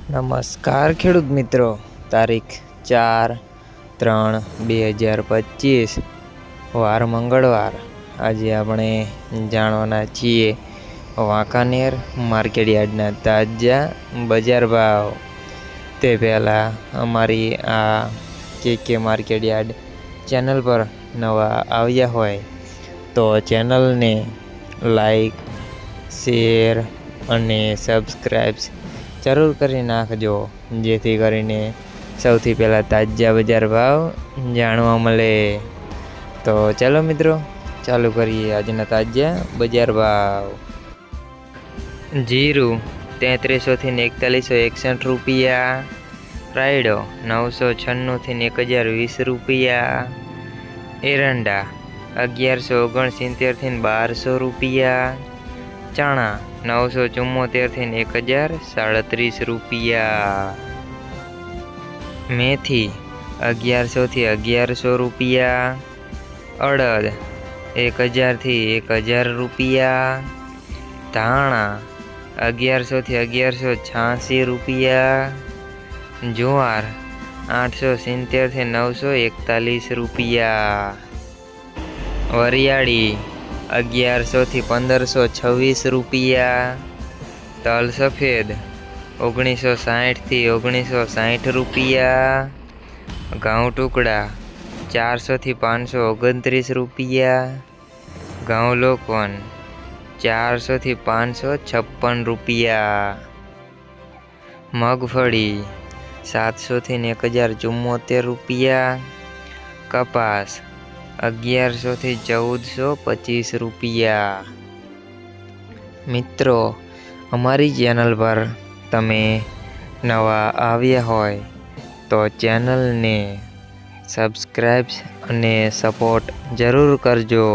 નમસ્કાર ખેડૂત મિત્રો, તારીખ 4/3/2025 વાર મંગળવાર। આજે આપણે જાણવાના છીએ વાંકાનેર માર્કેટયાર્ડના તાજા બજાર ભાવ। તે પહેલાં અમારી આ કે માર્કેટયાર્ડ ચેનલ પર નવા આવ્યા હોય તો ચેનલને લાઈક, શેર અને સબસ્ક્રાઈબ જરૂર કરી નાખજો, જેથી કરીને સૌથી પહેલાં તાજા બજાર ભાવ જાણવા મળે। તો ચાલો મિત્રો, ચાલુ કરીએ આજના તાજા બજાર ભાવ। જીરું 3300 થી 4161 રૂપિયા, રાયડો 996 થી 1020 રૂપિયા, એરંડા 1169 થી 1200 રૂપિયા, ચણા 974 થી 1037 રૂપિયા, મેથી 1100 થી 1100 રૂપિયા, અડદ 1000 થી 1000 રૂપિયા, ધાણા 1100 થી 1186 રૂપિયા, જુવાર 870 થી 941 રૂપિયા, વરિયાળી 1100 થી 1526 રૂપિયા, તલ સફેદ 1960 થી 1960 રૂપિયા, ઘઉં ટુકડા 400 થી 529 રૂપિયા, ઘઉં લોકવન 400 થી 556 રૂપિયા, મગફળી 700 થી 1074 રૂપિયા, કપાસ 1100 થી 1425 રૂપિયા। મિત્રો, અમારી ચેનલ પર તમે નવા આવ્યા હોય તો ચેનલને સબસ્ક્રાઈબ અને સપોર્ટ જરૂર કરજો।